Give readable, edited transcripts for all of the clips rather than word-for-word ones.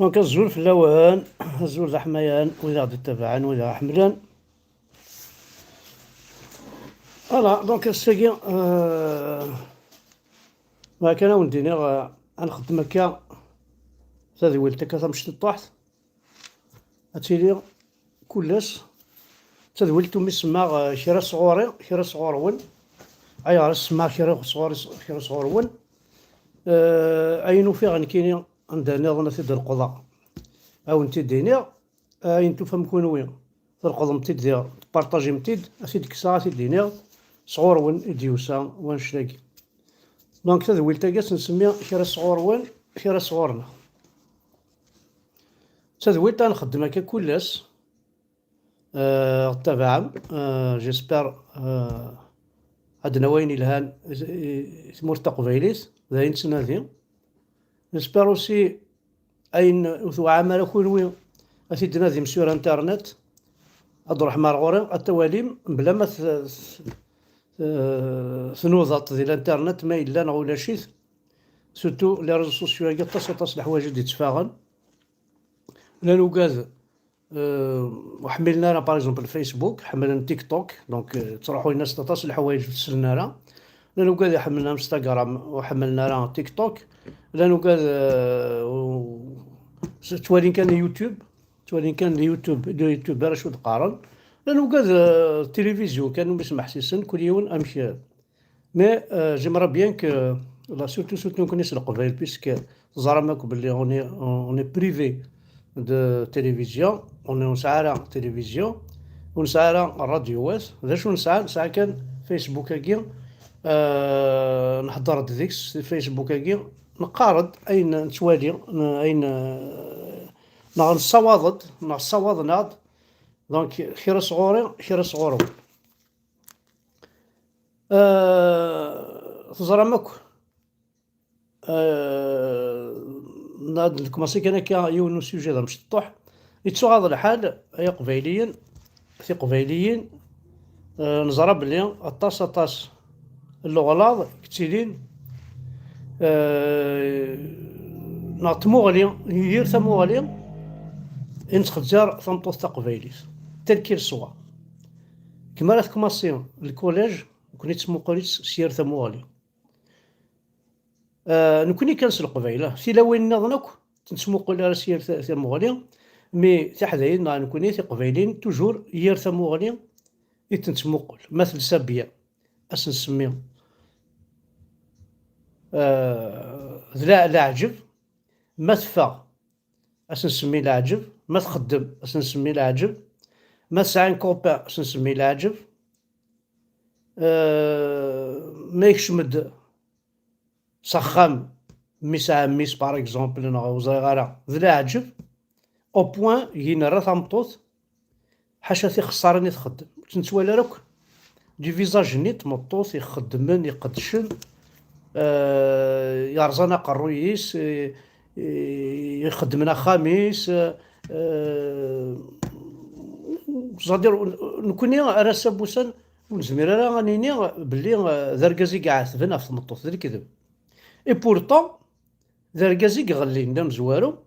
دونك الزول في اللوان الزول ذا حميان وإذا غادي تبعان وإذا حملان. فوالا دونك الساقي ما كان ونديني غنخدم هكا هذه ولدتك تمشي للطاحت هتيلي كلاش تذولتو ميسما كرا صغوري كرا صغورون أيا سما كرا صغوري كرا صغورون أينو في غنكيني عندنا نظن في در القضاء أو نتي ديني أين تفهم كونوين در القضاء متيد ديال بارطاجي متيد أسيد كسا أسيد ديني صغور ون إديوسا وان شلاقي دونك تذويلتا كاس نسميها كرا صغورون كرا صغورنا تذويلتا نخدم هكا كلاش تبعا جيسبر عندنا وين الهان ثمور تقبيليس ذاين سنادي جيسبر اوسي اين وثو عمل كونوي اسيدنا ذي مسيور انترنت عبد الرحمن غوري التواليم بلا ما ثنوضات ديال الانترنت ما الا ولا شي سورتو لي ريزو سوسيو كاع تصل الحوايج اللي تفاغن لا لوكاز وحملنا باغ اكزومبل الفيسبوك حملنا تيك توك دونك تروحوا الناس تصل الحوايج تسلنا راه لانه كذا حملنا انستغرام وحملنا راه تيك توك لانه كذا توالين كان يوتيوب توالين كان اليوتيوب راه شو تقارن لانه كذا التلفزيون كانوا بيسمح سيسن كل يوم امشي مي جيمرا بيان كو لا سورتو كونيس القبائل بيسك زعما باللي اوني بريفي de télévision ونسعى تلفزيون ونسعى الراديوات ذا شو نسعى كان فيسبوك هاكي نحضر ديكس فيسبوك هاكي نقارض اين نتوالي اين نصوض ناض دونك خير صغوري خير صغورو تزرى ماك ناد كوماسي كان هكا يونو سوجي هذا مش طوح يتسو هذا الحال يا قبيليين في قبيليين نزرى بلي الطاس اللغلاظ كتيلين نعطمو غالي يدير ثمو غالي انتخجار ثمطوث تقبيليس تلكير سوا كما راه كوماسي الكوليج كنت تسمو قوليس سير ثمو غالي نكوني كنس القبيله سي لوين نظنك تنسمو قول راه سير ثموغلي مي تحداين نكوني في قبيلين توجور يير ثموغلي يتنسمو قول مثل سابيا اش نسميو لا عجب ما تفا اش نسمي العجب ما تخدم اش نسمي العجب ما سعين كوبا اش نسمي العجب ما يكشمد سخام ميس باغ اكزومبل انا وزغاره ذلا عجب او بوين ينا راه ثمطوط حاشا خسارني تخدم تنتوالى راك دي فيزاج نيت مطوط يخدمن يقدشن يرزانا قرويس يخدمنا خميس صدير نكوني راه سابوسان ونزمير راه غنيني بلي ذركازي كاع ثبنا في مطوط ذا الكذب اي بورطون ذركازي يغلي ندم زوارو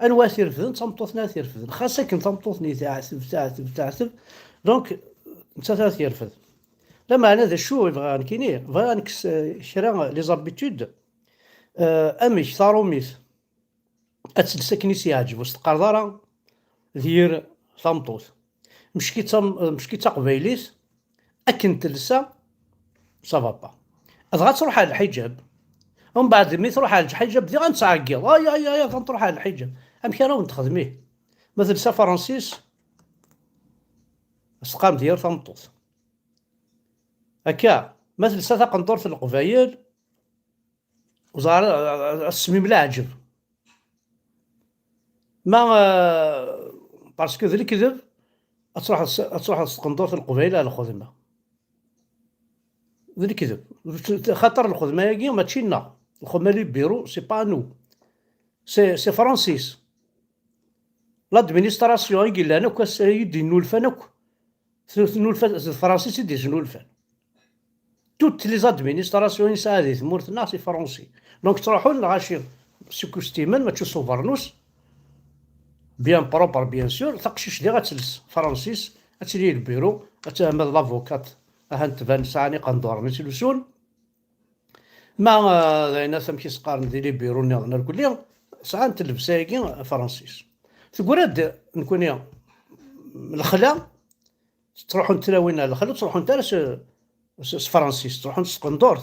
انوا تيرفدن تمطوطنا تيرفدن خاصة كن تمطوطني تعثب دونك نتا تيرفد لا معنى ذا شو يبغى نكيني بغا نكس شرا لي زابيتود اميش ثاروميس اتسلسكني سيعجب وسط قرضاره دير تمطوط مشكي تقبيليس اكن تلسا صافا با اضغا تروح على الحجاب ومن بعد ملي تروح على الحجاب دي غنتعقل يا تروح على الحجاب امشي راه نتخدميه مثل سا فرانسيس اسقام ديال تمطوط هكا مثل سا قنطور في القبايل وزار السميم لا عجب ما باسكو ذلك كذب تروح القنطور في القبايل على الخدمه ذلك كذب خاطر الخدمه هاكي ما تشينا الخدمه لي بيرو سي با نو سي فرانسيس لادمينستراسيون يقول لنا كاس يدي نولفانك نولفان فرانسيس يدي نولفان توت لي زادمينستراسيون يساعد ثمورتنا سي فرونسي دونك تروحوا لغاشي سكو ستيمان ما تشوفوا برنوس بيان بروبر بيان سور، تقشيش دي غتلس فرانسيس غتلي البيرو غتعمل لافوكات هانت بان ساني قندور نتلسون ما داينا ثم كيسقارن دي لي بيرو نقول لهم ساعه نتلبساكي فرانسيس تقول هاد نكون الخلا تروحوا نتلاوين على الخلا تروحوا نتا فرانسيس تروحوا نسقندور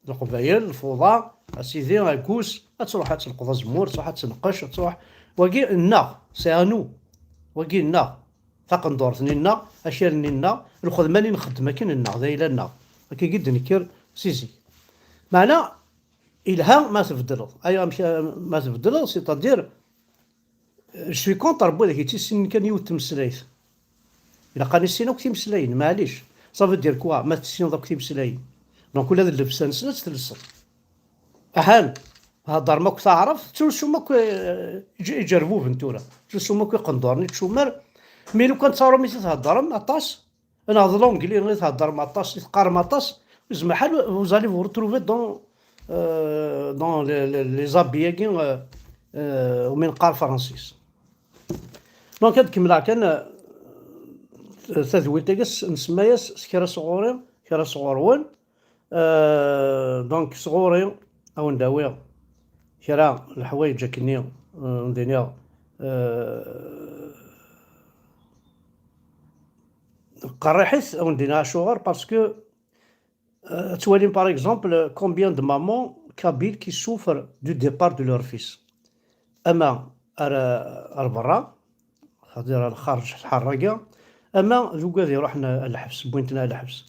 القبايل الفوضى اسيدي كوس تروح تلقض الزمور تروح تنقش تروح وكي النا سانو وكي النا تقندور ثنينا اشير نينا الخدمه اللي نخدمها كاين النا ذايلا النا كي قد نكر سيسي معنى الهام ما تبدل ايوا مشى ما تبدل سيتادير شوي كونتر بو داك تيسن كان يوت مسلايت الا قاني سينا كنتي مسلاين معليش صافي دير كوا ما تسينا دوك كنتي مسلاين دونك ولا اللبسه نسنت تلصق اهان هضر ماك تعرف تشوف ماك يجربوا فنتورا تشوف ماك يقندرني تشومر مي لو كان تصاورو مي تهضر ماطاس انا هضر لونجلي غير تهضر ماطاس تقار ماطاس زعما حال وزالي فو روتروفي دون لي زابياكي ومن قار فرانسيس دونك هاد كملا كان تذويل تاكس نسماياس كرا صغوري كرا صغورون دونك صغوري او نداوي كرا الحوايج كني ندير قريحيت او ندير شغل باسكو توالي باغ اكزومبل كومبيان دو مامون كابيل كي سوفر دو ديبار دو لور فيس اما برا خاطر الخارج الحراقه اما ذوك يروحنا الحبس بوينتنا الحبس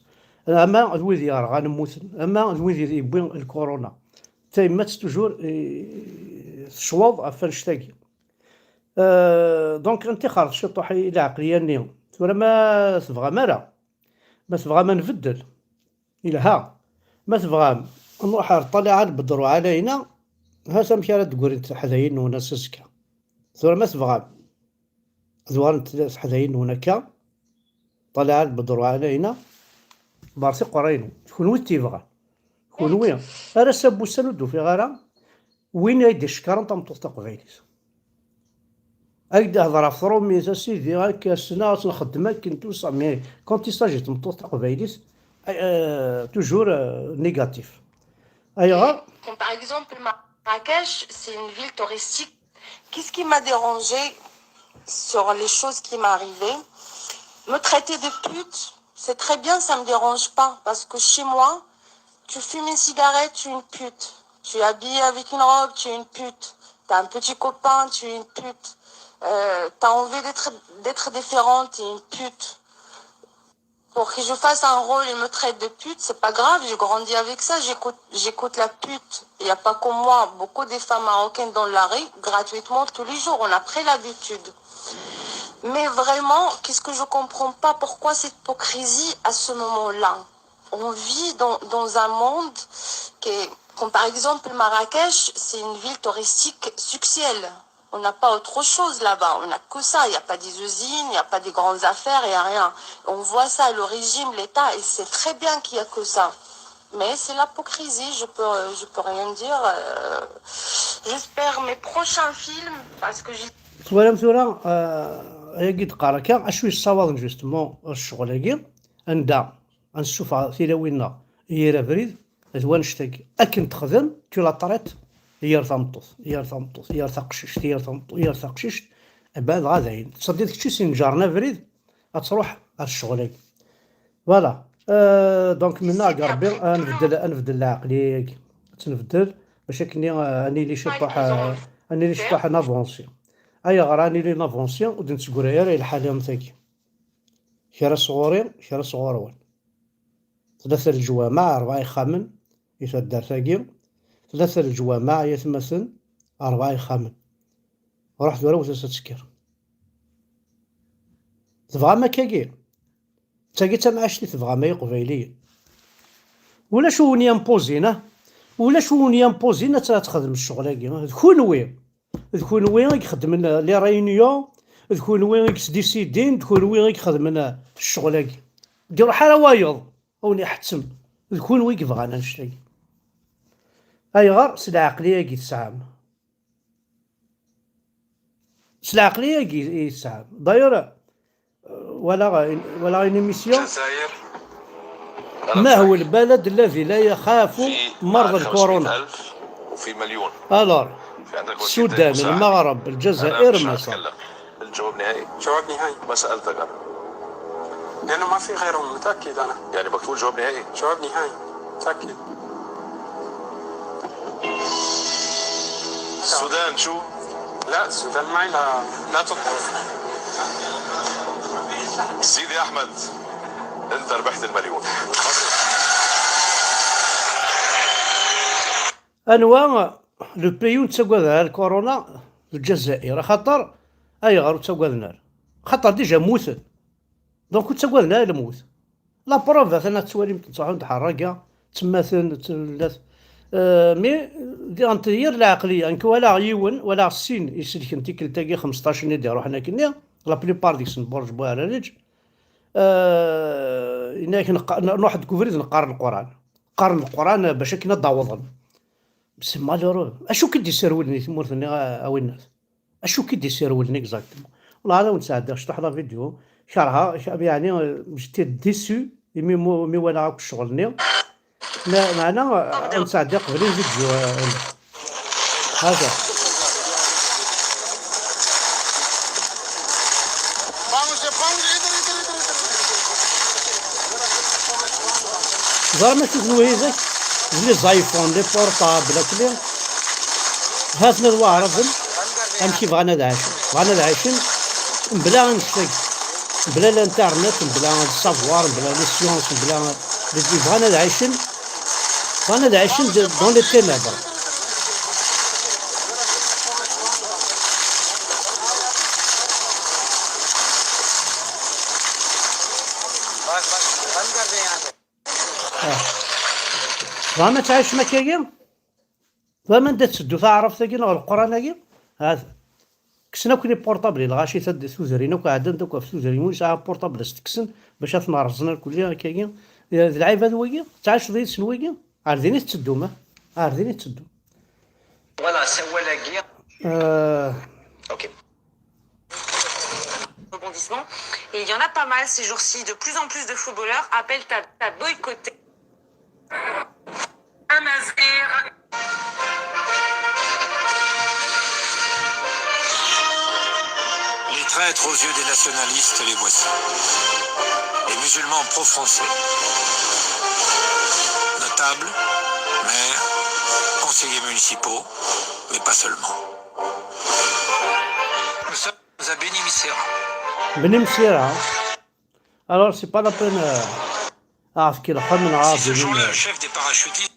اما الويدي راه غنموت اما الويدي يبوي الكورونا تيمات توجور الشواظ فنشتاقي دونك انت خارج شي طوحي الى عقليه نيو ولا ما تبغى ما تبغى ما نبدل الى ها ما تبغى نروح طلع البدر علينا ها سمشي راه تقول انت حذاين وناس سكا ثم ما تبغى زوار حذاين هناك طلع البدر علينا بارسي قرينو شكون وين تيبغى شكون وين راه سابو سندو في غارة وين يدير شكرا طمطوط تقبايليس هكدا هضره في رومي سيدي هاكا السنه نخدمك كنت مي كونتي ساجي تمطوط تقبايليس toujours négatif. Ailleurs, par exemple, Marrakech, c'est une ville touristique. Qu'est-ce qui m'a dérangé sur les choses qui m'arrivaient? Me traiter de pute, c'est très bien, ça me dérange pas. Parce que chez moi, tu fumes une cigarette, tu es une pute. Tu es habillé avec une robe, tu es une pute. T'as un petit copain, tu es une pute. T'as envie d'être différente, tu es une pute. Pour que je fasse un rôle et me traite de pute, c'est pas grave, j'ai grandi avec ça, j'écoute la pute. Il n'y a pas que moi, beaucoup des femmes marocaines dans la rue, gratuitement tous les jours, on a pris l'habitude. Mais vraiment, qu'est-ce que je comprends pas, pourquoi cette hypocrisie à ce moment-là? On vit dans un monde comme par exemple Marrakech, c'est une ville touristique succès. On n'a pas autre chose là-bas, on n'a que ça, il n'y a pas des usines, il n'y a pas des grandes affaires, il n'y a rien. On voit ça, le régime, l'État, et c'est très bien qu'il n'y a que ça. Mais c'est l'hypocrisie, je peux rien dire. J'espère mes prochains films, parce que j'ai... voilà مثلا هي قد قاركا اشوي الصواب جوستمون الشغل هكي اندا نشوف تيلاوينا هي راه بريد زوان نشتاق اكن تخدم كي لا طريت هي ثمطوط هي ثمطوط هي ثقشش هي ثمطوط هي ثقشش بعد غادي تصدي داكشي سين جارنا بريد تروح الشغل هكي فوالا دونك منا قربي نبدل العقليه تنبدل باش كني اني لي شطح اني لي شطح نافونسي ايا غراني لي نافونسي ودنت تقول راه الحاله نتاعي كرا صغورون ثلاثه الجوامع 4 يخامن يتدار تاكي ثلاثه الجوامع يتمثل 4 يخامن رحت ورا وتسكر تبغى ما كاكي تاكي تمعشتي تبغى ما يقبيلي ولا شوني امبوزينا ولا شوني امبوزينا تخدم الشغل هكا شكون وين يخدم لي ريونيون شكون وين يديسيدين شكون وين يخدم الشغل هكا ديروا حاله وايض اوني حتم شكون وين يبغانا نشتي اي غير سي العقليه كي تسعام العقليه يسعى داير ولا une émission. الجزائر ما هو البلد الذي لا يخاف مرض الكورونا؟ 500,000 وفي مليون. الور في عندك السودان، المغرب، الجزائر، مصر. الجواب نهائي. جواب نهائي. ما سألتك أنا. لأنه ما في غيرهم، متأكد أنا. يعني بقول جواب نهائي. جواب نهائي متأكد. السودان شو؟ لا السودان معي لا تطلب. سيدي أحمد أنت ربحت المليون. انواع لو بيو تسقوذها الكورونا الجزائر خاطر اي غير تسقوذنا خاطر ديجا موت دونك تسقوذنا الموت لا بروف انا تسوالي تصحون تحرقها تماثل تلات مي دي انتير العقليه انك ولا يون ولا السين يسلك انت كلتاكي 15 ندي روح هنا كنا لا بليبار ديك سنبرج بوها رج هناك نروح ديكوفريز نقارن القران باش كنا ضاوضن بس مالورو اشو كدي سرولني ثمورثني او الناس اشو كدي سرولني اكزاكتومون والله هذا ونساعد شطح لا فيديو شرها يعني مش ديسو مي ولا عاك شغلني لا معنا نساعد قبل الفيديو هذا زعما تزويزك لي زايفون لي بورطابل كلي هاتنا الواعرفن امشي بغانا العاشن بلا نشتك بلا الانترنت بلا السافوار بلا لي سيونس بلا بغانا العاشن دون لي تينابر. فما تعيش مكاين فما انت تسدو تعرف ثاقي غير القران هاكي هذا كسنا كلي بورطابل الغاشي تد سوزرينا وقاعد دوك في سوزري مو ساعه بورطابل ستكسن باش تمارسنا كلها كاين العيب هذا ويا تعيش ذي شنويا عارفين تسدو ما عارفين تسدو فوالا سوا لاكي اوكي. rebondissement. Et il y en a pas mal ces jours-ci. De plus en plus de footballeurs appellent à boycotter. Les traîtres aux yeux des nationalistes, les voici. Les musulmans pro-français. Notables, maires, conseillers municipaux, mais pas seulement. Nous sommes à Béni-Misséra. بنمسيرها alors c'est pas la peine اعرف كي الخمن عارف Si ce jour-là, le chef des parachutistes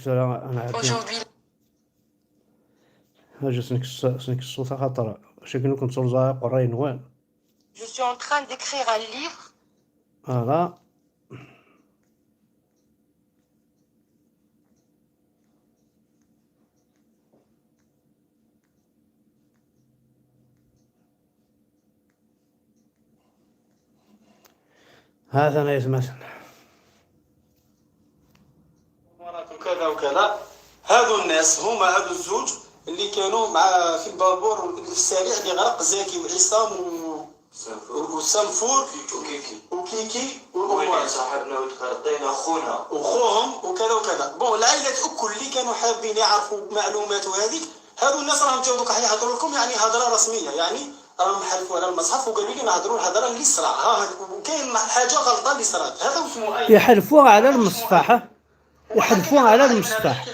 انا Aujourd'hui, هاجي سنك الصوت خاطر شكون كنت صورزا قراي نوان je suis en train d'écrire un livre هذا هذا ما يسمح وكذا وكذا. هذو الناس هما هذو الزوج اللي كانوا مع في البابور السريع اللي غرق زكي وعصام وسنفور وكيكي وأموال صاحبنا وتقاطينا خونا وخوهم وكذا وكذا. بون العائلات الكل اللي كانوا حابين يعرفوا معلومات وهذه هذو الناس راهم جاو دوك يهضروا لكم يعني هضره رسميه، يعني راهم حلفوا على المصحف وقالوا لي نهضروا الهضره اللي صرا ها وكاين حاجه غلطه اللي صرات. هذا اسمه يحلفوا على المصفحة يحلفوا على المصفح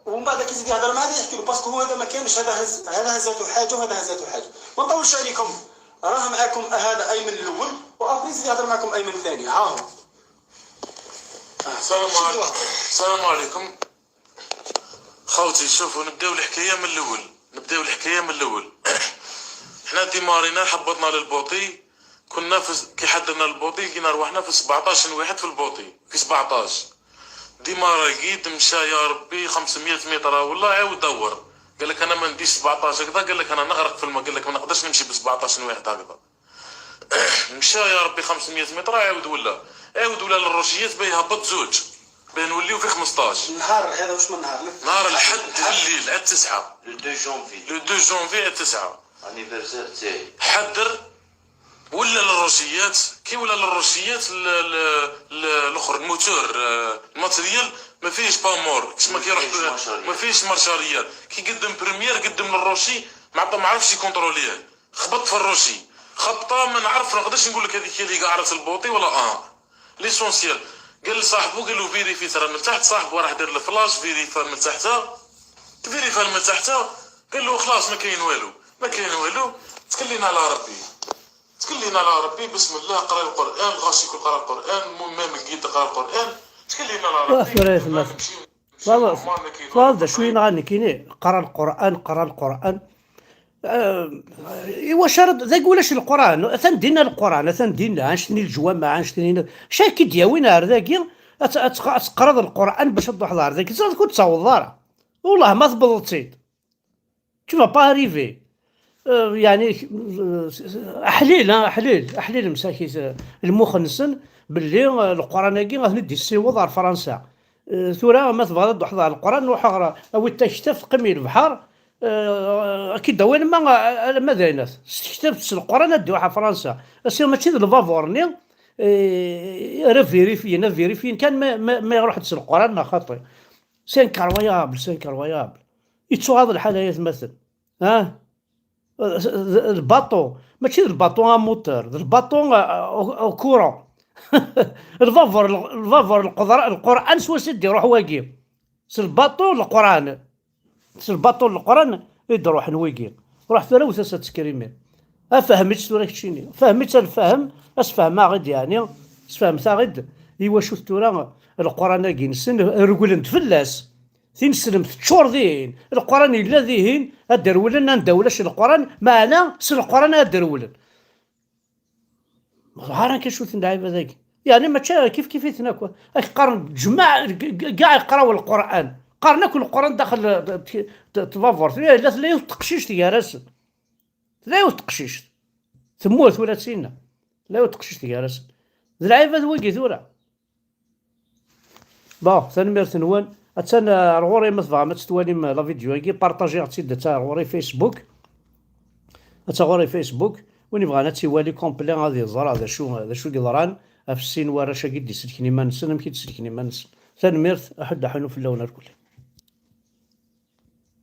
ومن بعد كي يزيد يهضر معاه يحكي له باسكو هو هذا ما كانش هذا هزاتو حاجه وهذا هزاتو حاجه. ما نطولش عليكم، راه معاكم هذا ايمن الاول وابري يزيد يهضر معكم ايمن الثاني. ها هو السلام عليكم خوتي. شوفوا نبداو الحكايه من الاول. حنا ديمارينا حبطنا للبوطي، كنا كي حددنا البوطي كنا روحنا في 17 واحد في البوطي في 17 ديمارا قيد مشى يا ربي 500 متر والله عاود دور قال لك انا ما نديش 17 هكذا، قال لك انا نغرق في الماء، قال لك ما نقدرش نمشي ب 17 واحد هكذا. مشى يا ربي 500 متر عاود ولا للروشيات باي هبط زوج باه نوليو في 15. النهار هذا واش من نهار؟ نهار الحد الليل على 9. لو 2 جونفي لو 2 جونفي على 9. انيفرسير تاعي. حضر ولا للروسيات كي ولا للروسيات الاخر الموتور الماتريال ما فيهش بامور كيما كيروح ما فيهش مارشاريال. كي قدم بريمير قدم للروسي ما عرفش يكونتروليه، خبط في الروسي خبطه ما نعرف ما نقدرش نقول لك هذيك اللي قاعده البوطي ولا ليسونسيال. قال لصاحبو قال له فيريفي ترى من تحت، صاحبو راح دار الفلاش فيريفا من تحتها فيريفا من تحتها قال له خلاص ما كاين والو تكلينا على ربي تكلينا على ربي بسم الله قرا القران غاشي كل قرا القران مام لقيت قرا القران تكلينا على ربي فهذا شويه غاني كاين قرا القران ايوا شرط ذا يقولش القران ثندينا القران ثندينا عنشتني الجوامع عنشتني شاكي دياوينا ذاكي تقرا القران باش تروح لهار ذاك كنت تصور والله ما ثبطتي tu vas pas arriver يعني حليل مساكي المخنسن باللي القران كي غندي السيوض على فرنسا ثورة ما تبغى تحضر القران نروح اقرا او تكتف قمي البحر اكيد وين ما داينات كتبت القران نديو على فرنسا بس ماشي الفافورني فيريفين كان ما يروح تسال القران ما خاطر سي انكرويابل يتسو هذا الحالات مثلا الباطو ماشي الباطو موتور الباطو او كورون الفافور القران سوا سيدي روح واقي الباطو القران يدروح نويقي روح ثلاث تسكريمين افهمت ثورة كشيني فهمت الفهم اسفهمها غد يعني اسفهمتها غد ايوا شفت ثورة القران كي نسن رجل نتفلاس تنسلم تشور ذين القران الا ذيهن ادرولن ندولش القران معنا سن القران ادرولن ظهرا كنشوف اللعيبه ذاك يعني ما كيف يتناكو قرن جماع كاع يقراو القران قرنا كل القران داخل تفافور لا يتقشيش يا راسل لا يتقشيش تموت ولا تسينا لا يتقشيش يا راسل اللعيبه ذوقي ثوره ثاني نوان اتسنى رغوري مثلا ما تستوالي لا فيديو كي بارطاجي تسد تاع رغوري فيسبوك غوري فيسبوك وين بغانا تيوالي كومبلي غادي يزرع هذا شو قدران في السين ورا شا قد يسلكني ما نسن كي تسلكني ما نسن ثاني احد حنو في اللون الكل.